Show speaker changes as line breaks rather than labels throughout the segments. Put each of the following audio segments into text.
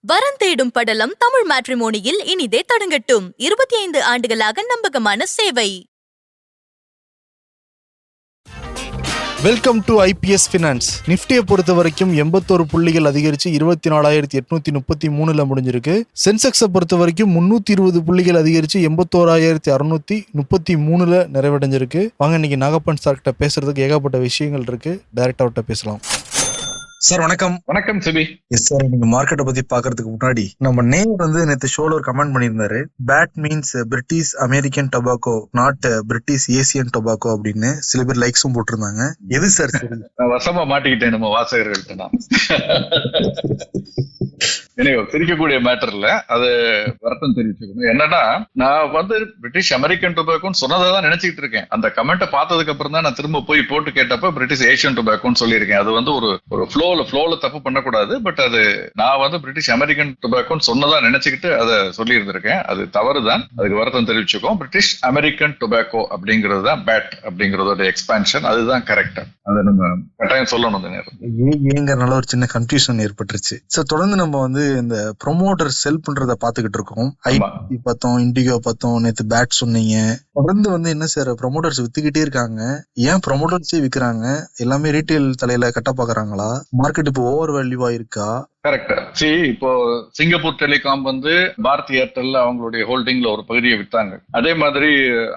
வரன் தேடும் படலம் தமிழ் மேட்ரிமோனியில் இனிதே தொடங்கட்டும். 25 ஆண்டுகளாக நம்பகமான சேவை.
Welcome to IPS finance. நிஃப்டியை பொறுத்த வரைக்கும் 81 புள்ளிகள் அதிகரித்து 24,833 முடிஞ்சிருக்கு. சென்செக்ஸை பொறுத்த வரைக்கும் 320 புள்ளிகள் அதிகரித்து 81,633 நிறைவடைஞ்சிருக்கு. வாங்க இன்னைக்கு நாகப்பன் சார்கிட்ட பேசுறதுக்கு ஏகப்பட்ட விஷயங்கள் இருக்கு. டைரக்டா அவர்கிட்ட பேசலாம். சார் வணக்கம்.
வணக்கம் சிபி.
எஸ் சார், நீங்க மார்க்கெட்டை பத்தி பாக்குறதுக்கு முன்னாடி நம்ம நேம் நேற்று ஷோல ஒரு கமெண்ட் பண்ணியிருந்தாரு. BAT means British American tobacco, not British Asian tobacco அப்படின்னு சில பேர் லைக்ஸும் போட்டிருந்தாங்க. எது சார் சரி?
வசமா மாட்டிக்கிட்டேன் நம்ம வாசகர்கள்ட்ட. நான் சிரிக்கக்கூடிய மேட்டர்ல அது வருத்தம் தெரிவிச்சுக்கணும். என்னன்னா, நான் பிரிட்டிஷ் அமெரிக்கன் டொபாக்கோன்னு சொன்னதான் நினைச்சிட்டு இருக்கேன். அந்த கமெண்ட்டை பார்த்ததுக்கு அப்புறம் தான் நான் திரும்ப போய் போட்டு கேட்டப்ப பிரிட்டிஷ் ஏசியன் டொபாக்கோன்னு சொல்லியிருக்கேன். அது ஒரு ஃப்ளோல தப்பு பண்ணக்கூடாது. பட் அது நான் பிரிட்டிஷ் அமெரிக்கன் டொபாக்கோன்னு சொன்னதான் நினைச்சுக்கிட்டு அதை சொல்லி இருந்திருக்கேன். அது தவறுதான். அதுக்கு வருத்தம் தெரிவிச்சுக்கோம். பிரிட்டிஷ் அமெரிக்கன் டொபாக்கோ அப்படிங்கிறது தான் பேட் அப்படிங்கறதோட எக்ஸ்பான்ஷன். அதுதான் கரெக்டா. அதை நம்ம கட்டாயம் சொல்லணும். அந்த நேரம்
ஏங்கறனால ஒரு சின்ன கன்ஃபியூஷன் ஏற்பட்டுருச்சு. சோ தொடர்ந்து நம்ம இந்த ப்ரொமோட்டர் செல் பண்றத பாத்துக்கிட்டு இருக்கோம். ஐடி பார்த்தோம், இண்டிகோ பார்த்தோம், நேத்து பேட் சொன்னீங்க. தொடர்ந்து என்ன சார், ப்ரொமோட்டர்ஸ் வித்துக்கிட்டே இருக்காங்க. ஏன் ப்ரொமோட்டர்ஸே விக்கிறாங்க? எல்லாமே ரீட்டைல் தலையில கட்ட பாக்குறாங்களா? மார்க்கெட் இப்போ ஓவர் வேல்யூவா இருக்கா?
கரெக்டா. இப்போ சிங்கப்பூர் டெலிகாம் பாரதி ஏர்டெல் அவங்களுடைய ஹோல்டிங்ல ஒரு பகுதியை வித்தாங்க. அதே மாதிரி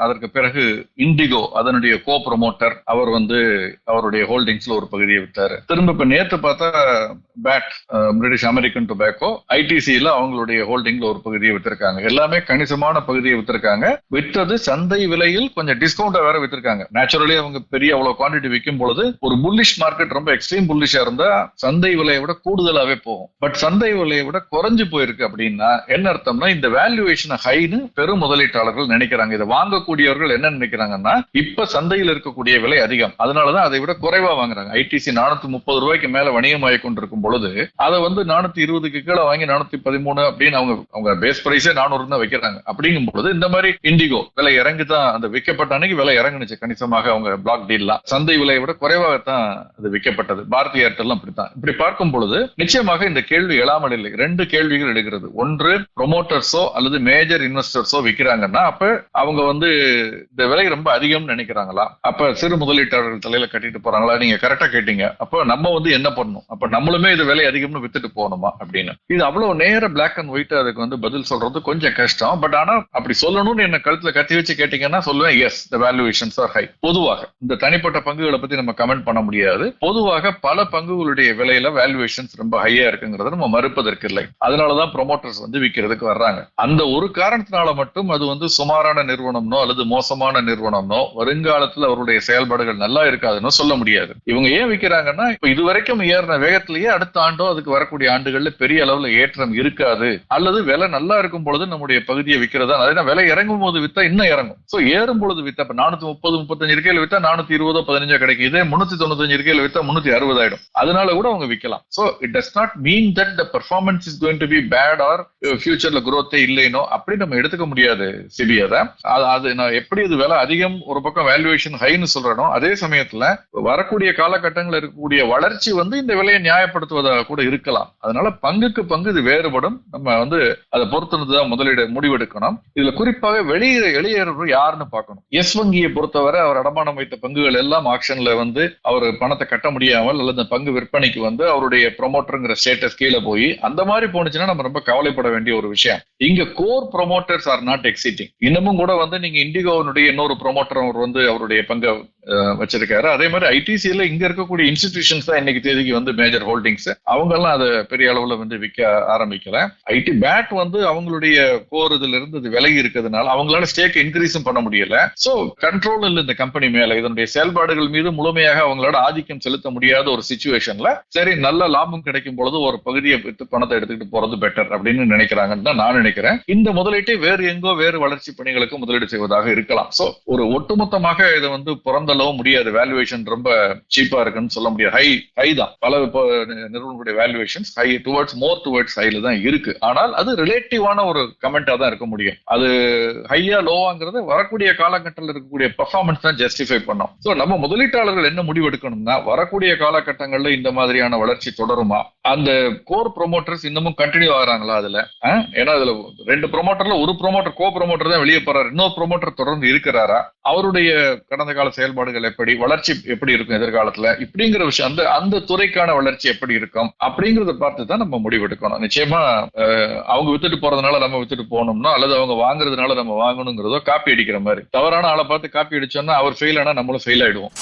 அதற்கு பிறகு இண்டிகோ அதனுடைய கோ ப்ரொமோட்டர் அவர் அவருடைய ஹோல்டிங்ஸ்ல ஒரு பகுதியை வித்தாரு. திரும்ப இப்ப நேத்து பார்த்தா பேட் பிரிட்டிஷ் அமெரிக்கன் டொபாக்கோ ஐடிசியில அவங்களுடைய ஹோல்டிங்ல ஒரு பகுதியை வித்திருக்காங்க. எல்லாமே கணிசமான பகுதியை வித்திருக்காங்க. விற்றது சந்தை விலையில் கொஞ்சம் டிஸ்கவுண்டா வேற வித்திருக்காங்க. நேச்சுரலி அவங்க பெரிய அவ்வளவு குவான்டிட்டி விற்கும் பொழுது ஒரு புல்லிஷ் மார்க்கெட், ரொம்ப எக்ஸ்ட்ரீம் புல்லிஷா இருந்தா சந்தை விலையை விட கூடுதலாவே போகும். பட் சந்தை விலையை விட குறைஞ்சு போயிருக்கு. அப்படின்னா என்ன அர்த்தம்னா, இந்த வேல்யூவேஷன் ஹைன்னு பெரும் முதலீட்டாளர்கள் நினைக்கிறாங்க. இதை வாங்கக்கூடியவர்கள் என்ன நினைக்கிறாங்கன்னா, இப்ப சந்தையில் இருக்கக்கூடிய விலை அதிகம், அதனாலதான் அதை விட குறைவா வாங்குறாங்க. ஐடிசி 430 ரூபாய்க்கு மேல வணிகமாகி கொண்டிருக்கும் பொழுது அதை 420க்கு கீழே வாங்கி 413 அப்படின்னு அவங்க பேஸ் பிரைஸே 400 தான் வைக்கிறாங்க. அப்படிங்கும் பொழுது இந்த மாதிரி இண்டிகோ விலை இறங்குதான். அந்த விற்கப்பட்ட அன்னைக்கு விலை இறங்குனுச்சு கணிசமாக. அவங்க பிளாக் டீல்லாம் சந்தை விலையை விட குறைவாகத்தான் அது விற்கப்பட்டது. பாரதி ஏர்டெல் அப்படித்தான். இப்படி பார்க்கும் பொழுது நிச்சயமாக இந்த கேள்வி எழாமல் இல்லை. 2 கேள்விகள் எடுக்கிறது. ஒன்று, ப்ரொமோட்டர்ஸோ அல்லது மேஜர் இன்வெஸ்டர்ஸோ விற்கிறாங்கன்னா அப்ப அவங்க இந்த விலை ரொம்ப அதிகம் நினைக்கிறாங்களா? அப்ப சிறு முதலீட்டாளர்கள் தலையில கட்டிட்டு போறாங்களா? நீங்க கரெக்டா கேட்டீங்க. அப்ப நம்ம என்ன பண்ணணும்? அப்ப நம்மளுமே இது விலை அதிகம்னு வித்துட்டு போகணுமா அப்படின்னு. இது அவ்வளவு நேர பிளாக் அண்ட் ஒயிட் அதுக்கு பதில் சொல்றது கொஞ்சம் கஷ்டம். பட் ஆனா அப்படி சொல்லணும்னு என்ன கழுத்துல கத்தி வச்சு கேட்டீங்கன்னா சொல்லுவேன், எஸ், தி வேல்யூவேஷன்ஸ் ஆர் ஹை. பொதுவாக இந்த தனிப்பட்ட பங்குகளை பத்தி நம்ம கமெண்ட் பண்ண முடியாது. பொதுவாக பல பங்குகளுடைய விலையில வேல்யூவேஷன்ஸ் ரொம்ப ஹையா இருக்குங்கிறத நம்ம மறுப்பதற்கு இல்லை. அதனாலதான் ப்ரொமோட்டர்ஸ் விற்கிறதுக்கு வர்றாங்க. அந்த ஒரு காரணத்தினால மட்டும் அது சுமாரான நிறுவனம்னோ அல்லது மோசமான நிறுவனம்னோ வருங்காலத்துல அவருடைய செயல்பாடுகள் நல்லா இருக்காதுன்னு சொல்ல முடியாது. இவங்க ஏன் விற்கிறாங்கன்னா, இப்ப இதுவரைக்கும் ஏறின வேகத்திலேயே அடுத்த ஆண்டோ அதுக்கு வரக்கூடிய ஆண்டுகள்ல பெரிய அளவுல ஏற்றம் இருக்காது. அல்லது விலை நல்லா இருக்கும் பொழுது நம்முடைய பகுதியை விற்கிறதா, அதனால விலை இறங்கும் போது வித்தா இன்னும் இறங்கும். சோ ஏறும் பொழுது வித்தா, இப்ப 430-35 இருக்கையில வித்தா 420-15 கிடைக்கும். இதே 395 இருக்கையில வித்தா 360 ஆயிடும். அதனால கூட அவங்க விற்கலாம். So it does not mean that the performance is going to be bad or futureல growth இல்லைனோ அப்படி நம்ம எடுத்துக்க முடியாது. சிபியத அது நான் எப்படி இது விலை அதிகம் ஒரு பக்கம் வேல்யூவேஷன் ஹைன்னு சொல்றனோ, அதே சமயத்துல வரக்கூடிய காலகட்டங்களில் இருக்கக்கூடிய வளர்ச்சி இந்த விலையை நியாயப்படுத்துவதாக கூட இருக்கலாம். அதனால பங்குக்கு பங்கு இது வேறுபடும். நம்ம அதை பொறுத்துதான் முதலீடு முடிவெடுக்கணும். இதுல குறிப்பாக வெளியேறவர் யாருன்னு பார்க்கணும். எஸ் வங்கியை பொறுத்தவரை அவர் அடமானம் வைத்த பங்குகள் எல்லாம் ஆக்ஷன்ல அவர் பணத்தை கட்ட முடியாமல் அல்லது பங்கு விற்பனைக்கு அவருடைய ப்ரொமோட்டருங்கிற ஸ்டேட்டஸ் கீழே போய் அந்த மாதிரி போனுச்சுன்னா நம்ம ரொம்ப கவலைப்பட வேண்டிய ஒரு விஷயம். இங்க core promoters are not exiting. இன்னமும் கூட நீங்க இண்டிகோனுடைய இன்னொரு ப்ரொமோட்டர் அவர் அவருடைய பங்கை வச்சிருக்காரு. அதே மாதிரி ஐடிசியில இங்க இருக்கக்கூடிய இன்ஸ்டிடியூஷன்ஸ் தான் இன்னைக்கு தேதிக்கு மேஜர் ஹோல்டிங்ஸ். அவங்க எல்லாம் அதை பெரிய அளவுல விற்க ஆரம்பிக்கல. ஐடி பேட் அவங்களுடைய கோர் இதுல இருந்து விலகி இருக்கிறதுனால அவங்களால ஸ்டேக் இன்க்ரீஸும் பண்ண முடியல. சோ கண்ட்ரோல் இல்ல இந்த கம்பெனி மேல. இதனுடைய செயல்பாடுகள் மீது முழுமையாக அவங்களோட ஆதிக்கம் செலுத்த முடியாத ஒரு சிச்சுவேஷன்ல சரி நல்ல லாபம் கிடைக்கும் பொழுது ஒரு பகுதியை வித்து பணத்தை எடுத்துக்கிட்டு போறது பெட்டர் அப்படின்னு நினைக்கிறாங்கன்னு தான் நான் நினைக்கிறேன். இந்த முதலீட்டை வேறு எங்கோ வேறு வளர்ச்சி பணிகளுக்கு முதலீடு செய்வதாக இருக்கலாம். சோ ஒரு ஒட்டுமொத்தமாக இதை பிறந்த சொல்லவும் முடியாது. வேல்யூவேஷன் ரொம்ப சீப்பா இருக்குன்னு சொல்ல முடியாது. ஹை தான். பல நிறுவனங்களுடைய வேல்யூவேஷன் ஹை டுவர்ட்ஸ் ஹைல தான் இருக்கு. ஆனால் அது ரிலேட்டிவான ஒரு கமெண்டா தான் இருக்க முடியும். அது ஹையா லோவாங்கிறது வரக்கூடிய காலகட்டத்தில் இருக்கக்கூடிய பெர்ஃபார்மன்ஸ் தான் ஜஸ்டிஃபை பண்ணும். சோ நம்ம முதலீட்டாளர்கள் என்ன முடிவு எடுக்கணும்னா, வரக்கூடிய காலகட்டங்கள்ல இந்த மாதிரியான வளர்ச்சி தொடருமா, அந்த கோர் ப்ரொமோட்டர்ஸ் இன்னமும் கண்டினியூ ஆகுறாங்களா அதுல? ஏன்னா அதுல 2 ப்ரொமோட்டர்ல ஒரு ப்ரொமோட்டர் கோ ப்ரொமோட்டர் தான் வெளியே போறாரு, இன்னொரு ப்ரொமோட்டர் தொடர்ந்து இருக்கிறாரா, அவருடைய கடந்த கால செயல்பாடுகள் எப்படி, வளர்ச்சி எப்படி இருக்கும் எதிர்காலத்துல, இப்படிங்கிற விஷயம், அந்த துறைக்கான வளர்ச்சி எப்படி இருக்கும் அப்படிங்கறத பார்த்து தான் நம்ம முடிவெடுக்கணும். நிச்சயமா அவங்க வித்துட்டு போறதுனால நம்ம வித்துட்டு போகணும்னா, அல்லது அவங்க வாங்குறதுனால நம்ம வாங்கணுங்கிறதோ காப்பி அடிக்கிற மாதிரி. தவறான ஆளை பார்த்து காப்பி அடிச்சோம்னா அவர் ஃபெயில் ஆனா நம்மளும் ஃபெயில் ஆயிடுவோம்.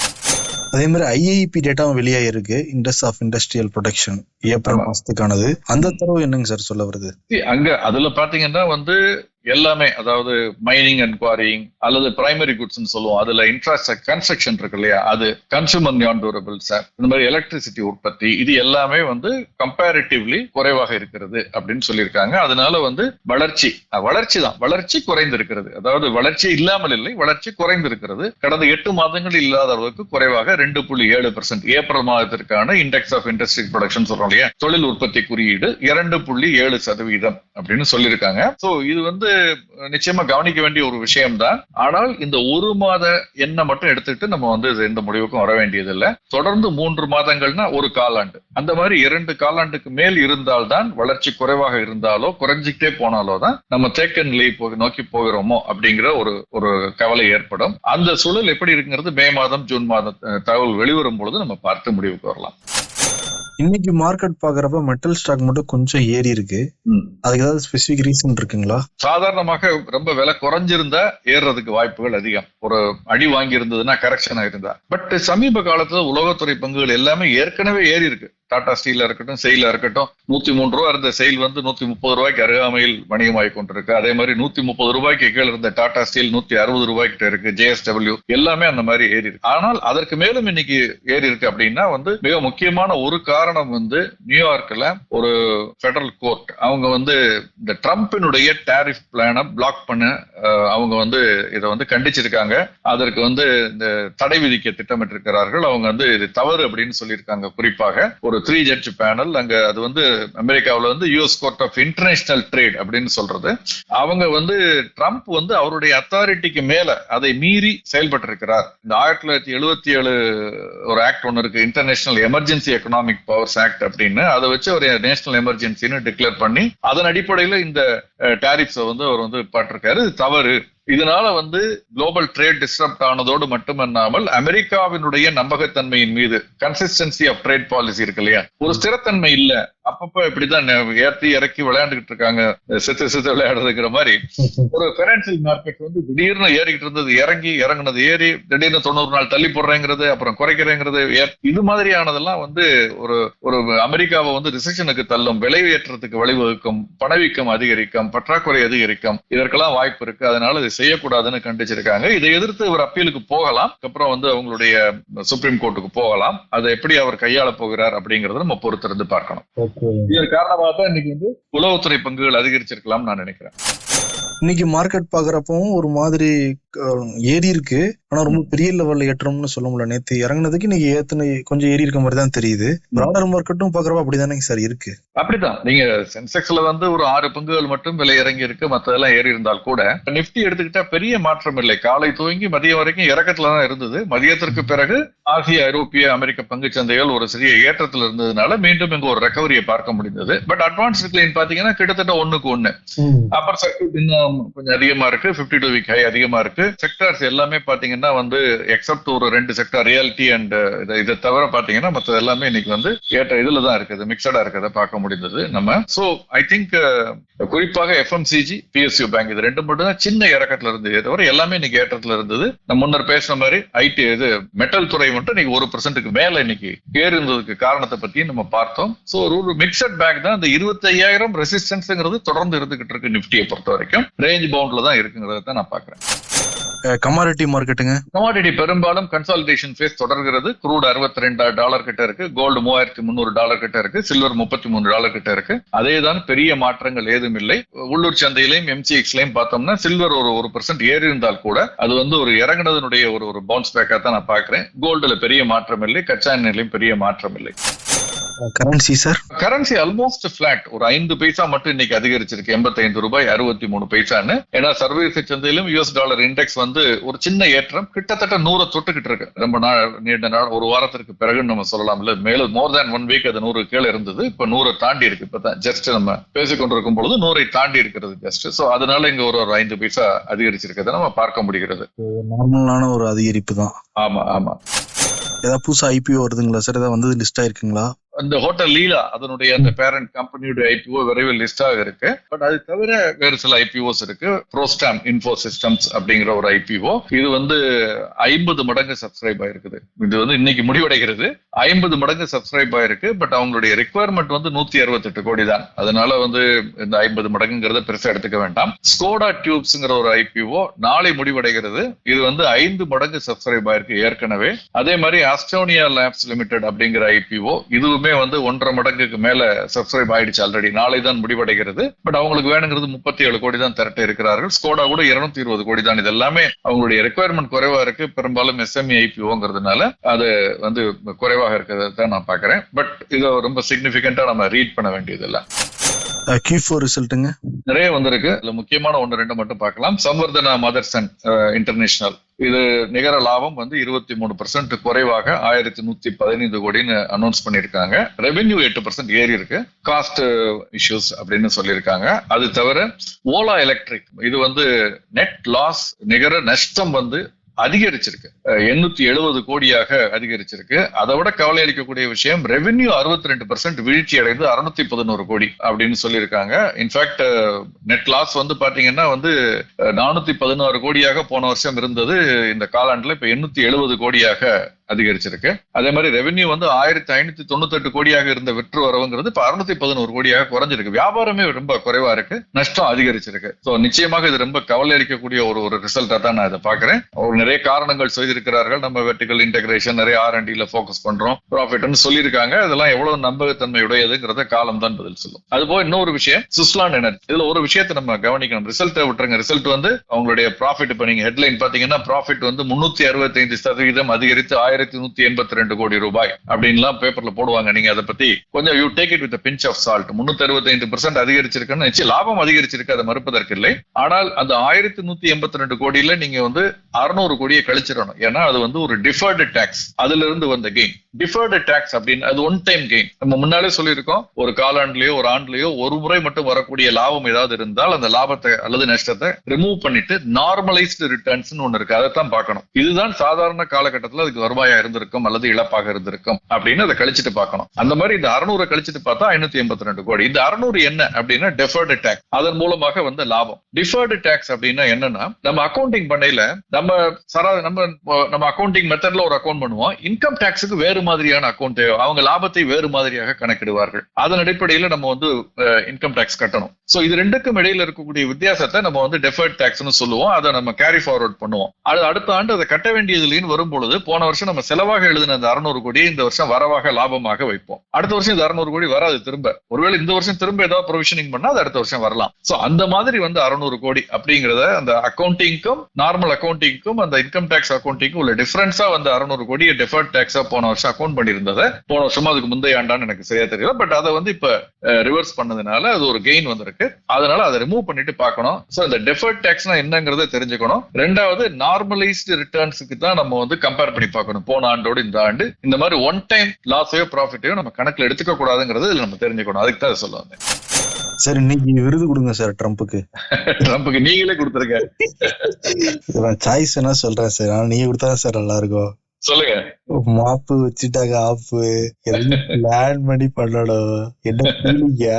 அதே மாதிரி ஐஐபி டேட்டாவும் வெளியாயிருக்கு, index of industrial production April மாசத்துக்கானது. அந்த தரவு என்னங்க சார் சொல்ல வருது?
அங்க அதுல பாத்தீங்கன்னா எல்லாமே, அதாவது மைனிங் அண்ட் குவாரிங் அல்லது பிரைமரி குட்ஸ் சொல்லுவோம், அதுல இன்ஃப்ராஸ்ட்ரக்சர் கன்ஸ்ட்ரக்ஷன் இருக்கு இல்லையா, அது கன்சூமர் நான் டியூரபிள்ஸ், இந்த மாதிரி எலக்ட்ரிசிட்டி உற்பத்தி, இது எல்லாமே கம்பேரிட்டிவ்லி குறைவாக இருக்கிறது அப்படின்னு சொல்லியிருக்காங்க. அதனால வளர்ச்சி குறைந்திருக்கிறது. அதாவது வளர்ச்சி இல்லாமல் இல்லை, வளர்ச்சி குறைந்திருக்கிறது. கடந்த 8 மாதங்கள் இல்லாத அளவுக்கு குறைவாக 2.7% ஏப்ரல் மாதத்திற்கான இண்டெக்ஸ் ஆஃப் இண்டஸ்ட்ரியல் ப்ரொடக்ஷன் சொல்றோம் இல்லையா, தொழில் உற்பத்தி குறியீடு 2.7% அப்படின்னு சொல்லியிருக்காங்க. சோ இது நிச்சயமா கவனிக்க வேண்டிய ஒரு விஷயம் தான். ஆனால் இந்த 1 மாத எண்ணை மட்டும் எடுத்துட்டு நம்ம எந்த முடிவுக்கும் வர வேண்டியது இல்லை. தொடர்ந்து 3 மாதங்கள்னா ஒரு காலாண்டு, அந்த மாதிரி 2 காலாண்டுக்கு மேல் இருந்தால்தான், வளர்ச்சி குறைவாக இருந்தாலோ குறைஞ்சிக்கிட்டே போனாலோ தான் நம்ம தேக்க நிலையை நோக்கி போகிறோமோ அப்படிங்கிற ஒரு கவலை ஏற்படும். அந்த சூழல் எப்படி இருக்குங்கிறது மே மாதம் ஜூன் மாதம் தகவல் வெளிவரும் பொழுது நம்ம பார்த்து முடிவுக்கு வரலாம்.
இன்னைக்கு மார்க்கெட் பாக்குறப்ப மெட்டல் ஸ்டாக் மட்டும் கொஞ்சம் ஏறி இருக்கு. அதுக்கு ஏதாவது ஸ்பெசிபிக் ரீசன் இருக்குங்களா?
சாதாரணமாக ரொம்ப விலை குறைஞ்சிருந்தா ஏறுறதுக்கு வாய்ப்புகள் அதிகம். ஒரு அடி வாங்கி இருந்ததுன்னா கரெக்ஷன் ஆயிருந்தா. பட் சமீப காலத்துல உலகத்துறை பங்குகள் எல்லாமே ஏற்கனவே ஏறி இருக்கு. டாடா ஸ்டீலா இருக்கட்டும், செயிலா இருக்கட்டும், 103 ரூபாய் இருந்த செயில் 130 ரூபாய்க்கு அருகாமையில் வணிகமாகி கொண்டிருக்கு. அதே மாதிரி 130 ரூபாய்க்கு கீழே இருந்த டாடா ஸ்டீல் 160 ரூபாய்க்கு இருக்கு. JSW எல்லாமே அந்த மாதிரி ஏறி இருக்கு. ஆனால் அதற்கு மேலும் இன்னைக்கு ஏறி இருக்கு அப்படின்னா மிக முக்கியமான ஒரு காரணம் நியூயார்க்ல ஒரு பெடரல் கோர்ட் அவங்க இந்த ட்ரம்பினுடைய டாரிஃப் பிளானை பிளாக் பண்ண அவங்க இதை கண்டிச்சிருக்காங்க. அதற்கு இந்த தடை விதிக்க திட்டமிட்டிருக்கிறார்கள். அவங்க இது தவறு அப்படின்னு சொல்லியிருக்காங்க. குறிப்பாக ஒரு 3 ஜட்ஜ் பேனல் அங்க, அது அமெரிக்காவில் US court of international trade அப்படின்னு சொல்றது. அவங்க ட்ரம்ப் அவருடைய அத்தாரிட்டிக்கு மேல அதை மீறி செயல்பட்டு இருக்கிறார். இந்த 1977 ஒரு ஆக்ட் ஒன்னு இருக்கு, international emergency economic powers act அப்படின்னு. அதை வச்சு ஒரு நேஷனல் எமர்ஜென்சின்னு டிக்ளேர் பண்ணி அதன் அடிப்படையில் இந்த டாரிஃப்ஸ் அவர் பாட்டிருக்காரு. இது தவறு. இதனால குளோபல் ட்ரேட் டிஸ்டர்ப்ட் ஆனதோடு மட்டுமல்லாமல் அமெரிக்காவினுடைய நம்பகத்தன்மையின் மீது, கன்சிஸ்டன்சி ஆஃப் ட்ரேட் பாலிசி இருக்கு இல்லையா, ஒரு ஸ்திரத்தன்மை இல்ல. அப்பப்ப இப்படிதான் ஏற்றி இறக்கி விளையாண்டுகிட்டு இருக்காங்க, சித்து விளையாடுறதுங்கிற மாதிரி. ஒரு பைனான்சியல் மார்க்கெட் திடீர்னு ஏறிக்கிட்டு இருந்தது, இறங்குனது ஏறி, திடீர்னு 90 நாள் தள்ளி போடுறேங்கிறது, அப்புறம் குறைக்கிறேங்கிறது, இது மாதிரியானதெல்லாம் ஒரு அமெரிக்காவை ரிசெஷனுக்கு தள்ளும், விலை ஏற்றத்துக்கு வழிவகுக்கும், பணவீக்கம் அதிகரிக்கும், பற்றாக்குறை அதிகரிக்கும், இதற்கெல்லாம் வாய்ப்பு இருக்கு. அதனால இதை செய்யக்கூடாதுன்னு கண்டிச்சிருக்காங்க. இதை எதிர்த்து ஒரு அப்பீலுக்கு போகலாம். அப்புறம் அவங்களுடைய சுப்ரீம் கோர்ட்டுக்கு போகலாம். அதை எப்படி அவர் கையாள போகிறார் அப்படிங்கறத நம்ம பொறுத்திருந்து பார்க்கணும். இதன் காரணமாக தான் இன்னைக்கு உளவுத்துறை பங்குகள் அதிகரிச்சிருக்கலாம் நான் நினைக்கிறேன்.
இன்னைக்கு மார்க்கெட் பாக்குறப்பவும் ஒரு மாதிரி ஏறி இருக்கு, ஆனா ரொம்ப பெரிய லெவல்ல ஏற்றம்னு சொல்ல முடியல. நேத்து இறங்குனதுக்கு இன்னைக்கு கொஞ்சம் ஏறி இருக்க மாதிரி தான் தெரியுது. பிராடர் மார்க்கெட்டும் பாக்குறப்ப அப்படிதானே சார் இருக்கு?
அப்படிதான். நீங்க சென்செக்ஸ்ல ஒரு 6 பங்குகள் மட்டும் விலை இறங்கி இருக்கு, மத்ததெல்லாம் ஏறி இருந்தால் கூட நிப்டி எடுத்துக்கிட்டா பெரிய மாற்றம் இல்லை. காலை துவங்கி மதியம் வரைக்கும் இறக்கத்துல தான் இருந்தது. மதியத்திற்கு பிறகு ஆசிய, ஐரோப்பிய, அமெரிக்க பங்கு சந்தைகள் ஒரு சிறிய ஏற்றத்தில் இருந்ததுனால மீண்டும் இங்க ஒரு ரெக்கவரியை பார்க்க முடிந்தது. பட் அட்வான்ஸ் டிக்ளைன் பாத்தீங்கன்னா கிட்டத்தட்ட 1:1. அப்பர் சர்க்யூட் இன்னும் கொஞ்சம் அதிகமா இருக்கு, 52 வீக் ஹை அதிகமா இருக்கு. செக்டார்ஸ் எல்லாமே பாத்தீங்கன்னா எக்ஸப்ட் ஒரு 2 செக்டார், ரியாலிட்டி அண்ட் இதை தவிர பாத்தீங்கன்னா மற்ற எல்லாமே இன்னைக்கு ஏற்ற இதுலதான் இருக்குது, மிக்சடா இருக்கிறத பார்க்க முடிந்தது நம்ம. சோ ஐ திங்க் குறிப்பாக FMCG, PSU பேங்க் இது 2 மட்டும் தான் சின்ன இறக்கத்துல இருந்தது, தவிர எல்லாமே இன்னைக்கு ஏற்றத்துல இருந்தது. நம்ம முன்னர் பேசின மாதிரி ஐடி மெட்டல் துறை மட்டும் இன்னைக்கு 1%க்கு மேல இன்னைக்கு ஏறி இருந்ததுக்கு காரணத்தை பத்தி நம்ம பார்த்தோம். சோ ஒரு மிக்சட் பேக் தான். இந்த 25,000 ரெசிஸ்டன்ஸ்ங்கிறது தொடர்ந்து இருந்துகிட்டு இருக்கு. நிப்டியை பொறுத்த வரைக்கும் ரேஞ்ச் பவுண்ட்ல தான் இருக்குங்கிறத நான் பாக்குறேன்.
கமாடிட்டி மார்க்கெட்டுங்க.
கமாடிட்டி பெரும்பாலும் கன்சாலிடேஷன் ஃபேஸ் தொடர்கிறது. க்ரூட் $62 கிட்ட இருக்கு, கோல்டு $3300 கிட்ட இருக்கு, சில்வர் $33 கிட்ட இருக்கு. அதேதான், பெரிய மாற்றங்கள் ஏதும் இல்லை. உள்ளூர் சந்தையிலையும் MCX-லையும் பார்த்தோம்னா சில்வர் ஒரு 1% ஏறி இருந்தால் கூட அது வந்து ஒரு இறங்குனதனுடைய ஒரு பவுன்ஸ் பேக்கா தான் நான் பாக்குறேன். கோல்டுல பெரிய மாற்றம் இல்லை, கச்சா எண்ணெயிலும் பெரிய மாற்றம் இல்லை.
Currency sir,
currency almost flat. ஒரு 5 பைசா மட்டும் இன்னைக்கு அதிகரிச்சிருக்கு, $85.63. ஏன்னா சர்வதேச சந்தையிலும் US டாலர் இண்டெக்ஸ் வந்து ஒரு சின்ன ஏற்றம், கிட்டத்தட்ட 100 தொட்டுக்கிட்டு இருக்கு. ரொம்ப நீண்ட நாள், ஒரு வாரத்திற்கு பிறகு நம்ம சொல்லலாம் இல்ல, மேலும் மோர் தேன் 1 வீக் அது 100 கீழே இருந்தது. இப்ப 100 தாண்டி இருக்கு. இப்பதான் ஜஸ்ட் நம்ம பேசிக்கொண்டிருக்கும் பொழுது 100 தாண்டி இருக்கிறது ஜஸ்ட். சோ அதனால இங்க ஒரு 5 பைசா அதிகரிச்சிருக்கிறத நம்ம பார்க்க முடிகிறது.
நார்மலான ஒரு அதிகரிப்பு தான்.
ஆமா ஆமா.
ஏதாவது புதுசா IPO வருதுங்களா சார்? ஏதாவது வந்து லிஸ்ட் ஆயிருக்குங்களா?
அந்த ஹோட்டல் லீலா அதனுடைய அந்த பேரண்ட் கம்பெனியோட IPO விரைவில் லிஸ்ட் ஆக இருக்கு. பட் அது தவிர வேறு சில IPOs இருக்கு. ப்ரோஸ்டாம் இன்ஃபோ சிஸ்டம்ஸ் அப்படிங்கிற ஒரு IPO, இது வந்து 50 மடங்கு சப்ஸ்கிரைப் ஆயிருக்குது. இது வந்து இன்னைக்கு முடிவடைகிறது. 50 மடங்கு சப்ஸ்கிரைப் ஆயிருக்கு. பட் அவங்களுடைய ரெக்குவயர்மெண்ட் வந்து 168 கோடி தான். அதனால வந்து இந்த 50 மடங்குங்கிறத பெருசா எடுத்துக்க வேண்டாம். ஸ்கோடா டியூப்ஸ்ங்கிற ஒரு IPO நாளை முடிவடைகிறது. இது வந்து 5 மடங்கு சப்ஸ்கிரைப் ஆயிருக்கு ஏற்கனவே. அதே மாதிரி அஸ்டோனியா லேப்ஸ் லிமிடெட் அப்படிங்கிற IPO, இதுவுமே வந்து 1.5 மடங்குக்கு மேல சப்ஸ்கிரைப் ஆயிடுச்சு ஆல்ரெடி. நாளை தான் முடிவடைகிறது. பட் அவங்களுக்கு வேணுங்கிறது 37 கோடி தான் திரட்ட இருக்கிறார்கள். ஸ்கோடா கூட 220 கோடி தான். இது எல்லாமே அவங்களுடைய ரெக்குவயர்மெண்ட் குறைவா இருக்கு. பெரும்பாலும் SME IPOங்கிறதுனால அது வந்து குறைவாக இருக்கிறத தான் நான் பாக்குறேன். பட் இதை ரொம்ப சிக்னிபிகண்டா நம்ம ரீட் பண்ண வேண்டியது இல்லை.
Q4 ரிசல்ட்டுங்க
நிறைய வந்திருக்கு. இதுல முக்கியமான 1-2 மட்டும் பார்க்கலாம். சம்வர்தனா மதர்சன் இன்டர்நேஷனல், இது நிகர லாபம் வந்து 23% குறைவாக 1115 கோடின்னு அனௌன்ஸ் பண்ணிருக்காங்க. ரெவென்யூ 8% ஏறி இருக்கு. காஸ்ட் இஷ்யூஸ் அப்படின்னு சொல்லியிருக்காங்க. அது தவிர ஓலா எலக்ட்ரிக், இது வந்து நெட் லாஸ், நிகர நஷ்டம் வந்து அதிகரிச்சிருக்கு. 870 கோடியாக அதிகரிச்சிருக்கு. அதை விட கவலை அளிக்கக்கூடிய விஷயம், ரெவென்யூ 62% வீழ்ச்சி அடைந்து 611 கோடி அப்படின்னு சொல்லியிருக்காங்க. இன்ஃபேக்ட் நெட் லாஸ் வந்து பாத்தீங்கன்னா வந்து 416 கோடியாக போன வருஷம் இருந்தது. இந்த காலாண்டுல இப்ப 870 கோடியாக அதிகரிச்சிருக்கு. அதே மாதிரி ரெவென்யூ வந்து 1598 கோடியாக இருந்த விற்று வரவுங்கிறது இப்ப 611 கோடியாக குறைஞ்சிருக்கு. வியாபாரமே ரொம்ப குறைவா இருக்கு, நஷ்டம் அதிகரிச்சிருக்கு. சோ நிச்சயமாக இது ரொம்ப கவலை அளிக்கக்கூடிய ஒரு ரிசல்ட்டா தான் நான் இதை பாக்குறேன். நிறைய காரணங்கள் செய்திருக்கிறார்கள். நம்ம வெர்டிகல் இன்டெகிரேஷன், நிறைய R&Dல போக்கஸ் பண்றோம், ப்ராஃபிட்னு சொல்லியிருக்காங்க. இதெல்லாம் எவ்வளவு நம்பகத்தன்மையுடையதுங்கிறத காலம் தான் பதில் சொல்லும். அதுபோல இன்னொரு விஷயம், சுஸ்லான் எனர்ஜி, இதுல ஒரு விஷயத்தை நம்ம கவனிக்கணும். ரிசல்ட்டை விட்டுருங்க. ரிசல்ட் வந்து அவங்களுடைய ப்ராஃபிட், இப்ப நீங்க ஹெட்லைன் பாத்தீங்கன்னா ப்ராஃபிட் வந்து 365% அதிகரித்து 1182 கோடி ரூபாய் அப்படின்லாம் பேப்பர்ல போடுவாங்க. நீங்க அதை பத்தி கொஞ்சம் you take it with pinch of salt. 365% அதிகரிச்சிருக்குன்னு நிச்சயம் லாபம் அதிகரிச்சிருக்கு, அதை மறுப்பதற்கு இல்லை. ஆனால் அந்த 1182 கோடியில நீங்க வந்து 600 கோடியை கழிச்சிடணும். ஏன்னா அது வந்து ஒரு டிஃபர்டு டாக்ஸ், அதுல இருந்து வந்த கெயின். டிஃபர்டு டாக்ஸ் அப்படின்னு அது ஒன் டைம் கெயின். நம்ம முன்னாலே சொல்லியிருக்கோம், ஒரு காலாண்டுலயோ ஒரு ஆண்டுலயோ ஒரு முறை மட்டும் வரக்கூடிய லாபம் ஏதாவது இருந்தால் அந்த லாபத்தை அல்லது நஷ்டத்தை ரிமூவ் பண்ணிட்டு நார்மலைஸ்டு ரிட்டர்ன்ஸ் ஒன்னு இருக்கு, அதைத்தான் பார்க்கணும். இதுதான் சாதாரண காலகட்டத்தில் அதுக்கு வருவாயா இருந்திருக்கும் அல்லது இழப்பாக இருந்திருக்கும் அப்படின்னு அதை கழிச்சிட்டு பார்க்கணும். அந்த மாதிரி இந்த 600 கழிச்சிட்டு பார்த்தா 582 கோடி. இந்த 600 என்ன அப்படின்னா டெஃபர்டு டாக்ஸ், அதன் மூலமாக வந்த லாபம். டிஃபர்டு டாக்ஸ் அப்படின்னா என்னன்னா, நம்ம அக்கௌண்டிங் பண்ணையில நம்ம அக்கௌண்டிங் மெத்தட்ல ஒரு அக்கௌண்ட் பண்ணுவோம். இன்கம் டாக்ஸுக்கு வேறு மாதிரியான அக்கௌண்ட், அவங்க லாபத்தை வேறு மாதிரியாக கணக்கிடுவார்கள். அதன் அடிப்படையில் நம்ம வந்து இன்கம் டாக்ஸ் கட்டணும். சோ இது ரெண்டுக்கும் இடையில இருக்கக்கூடிய வித்தியாசத்தை நம்ம வந்து டெஃபர்ட் டாக்ஸ்னு சொல்லுவோம். அதை நம்ம கேரி ஃபார்வர்ட் பண்ணுவோம். அது அடுத்த ஆண்டு அதை கட்ட வேண்டியது இல்லைன்னு வரும்பொழுது, போன வருஷம் நம்ம செலவாக எழுதின அந்த 600 கோடி இந்த வருஷம் வரவாக லாபமாக வைப்போம். அடுத்த வருஷம் இந்த 600 கோடி வராது திரும்ப. ஒருவேளை இந்த வருஷம் திரும்ப ஏதாவது ப்ரொவிஷனிங் பண்ணா அது அடுத்த வருஷம் வரலாம். சோ அந்த மாதிரி வந்து 600 கோடி அப்படிங்கறத அந்த அக்கௌண்டிங்க்கும் நார்மல் அக்கௌண்டிங்க்கும் அந்த இன்கம் டாக்ஸ் அக்கௌண்டிங்க்கும் உள்ள டிஃபரன்ஸா வந்து 600 கோடியை டெஃபர்ட் டாக்ஸா போன வருஷம் அக்கௌண்ட் பண்ணியிருந்ததை போன வருஷமா அதுக்கு முந்தைய ஆண்டான்னு எனக்கு சரியா தெரியல. பட் அதை வந்து இப்ப ரிவர்ஸ் பண்ணதுனால அது ஒரு கெயின் வந்திருக்கு. அதனால அதை ரிமூவ் பண்ணிட்டு பார்க்கணும். சோ இந்த டெஃபர்ட் டாக்ஸ்னா என்னங்கறத தெரிஞ்சுக்கணும். ரெண்டாவது நார்மலைஸ்டு ரிட்டர்ன்ஸுக்கு தான் நம்ம வந்து கம்பேர் பண்ணி பார்க்கணும். போன ஆண்டோடு இந்த ஆண்டு இந்த மாதிரி ஒன் டைம் லாஸையோ ப்ராஃபிட்டையோ நம்ம கணக்குல எடுத்துக்க கூடாதுங்கிறது நம்ம தெரிஞ்சுக்கணும். அதுக்கு தான் சொல்ல வந்தேன்.
சார் இன்னைக்கு விருது கொடுங்க சார் ட்ரம்புக்கு.
ட்ரம்புக்கு நீங்களே கொடுத்துருங்க.
சாய்ஸ் என்ன சொல்றேன் சார், ஆனா நீங்க கொடுத்தா சார் நல்லா இருக்கும்.
சொல்லுங்க.
மாப்பு வச்சுட்டாங்க, ஆப்பு பிளான் பண்ணி பண்ணணும், என்ன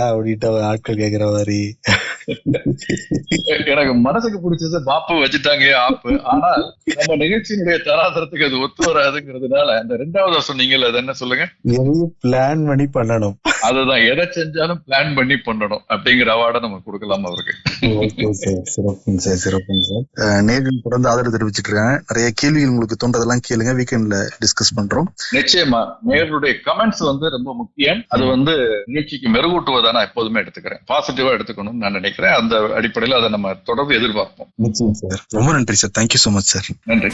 அப்படின்ட்டு ஆட்கள் கேக்குற மாதிரி.
எனக்கு மனசுக்கு பிடிச்சது பாப்பு வச்சுட்டாங்க ஆப்பு. ஆனால் நம்ம நிகழ்ச்சியினுடைய தராதரத்துக்கு அது ஒத்து வராதுங்கிறதுனால அந்த 2வது சொன்னீங்கல்ல, அது என்ன சொல்லுங்க?
எதையும் பிளான் பண்ணி பண்ணணும்.
அதுதான், எதை செஞ்சாலும் பிளான் பண்ணி பண்ணணும் அப்படிங்கிற அவார்டை நம்ம கொடுக்கலாம் அவருக்கு.
சிறப்புங்க சார், சிறப்புங்க சார். நேர்கள் தொடர்ந்து ஆதரவு தெரிவிச்சுட்டு இருக்காங்க. நிறைய கேள்விகள் உங்களுக்கு தோன்றதெல்லாம் கேளுங்க, வீக்கெண்ட்ல டிஸ்கஸ் பண்றோம்.
நிச்சயமா நேர்களுடைய கமெண்ட்ஸ் ரொம்ப முக்கியம். அது நிகழ்ச்சிக்கு மெருகூட்டுவதா நான் எப்போதுமே எடுத்துக்கிறேன். பாசிட்டிவா எடுத்துக்கணும்னு நான் நினைக்கிறேன். அந்த அடிப்படையில் அதை நம்ம தொடர்ந்து எதிர்பார்ப்போம்.
நிச்சயம் சார். ரொம்ப நன்றி sir. Thank you so much sir.
நன்றி.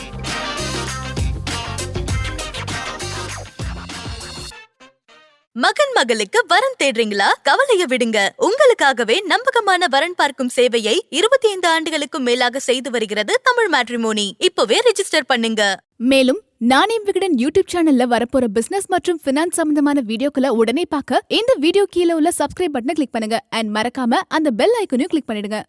மகன் மகளுக்கு வரன் தேடுறீங்களா? கவலைய விடுங்க. உங்களுக்காகவே நம்பகமான வரன் பார்க்கும் சேவையை 25 ஆண்டுகளுக்கும் மேலாக செய்து வருகிறது தமிழ் மேட்ரிமோனி. இப்பவே ரெஜிஸ்டர் பண்ணுங்க.
மேலும் நானே விகடன் யூடியூப் சேனல்ல வரப்போற பிசினஸ் மற்றும் பினான்ஸ் சம்பந்தமான வீடியோக்களை உடனே பார்க்க இந்த வீடியோ கீழே உள்ள சப்ஸ்கிரைப் பட்டனை கிளிக் பண்ணுங்க. அண்ட் மறக்காம அந்த பெல் ஐக்கனையும் கிளிக் பண்ணிடுங்க.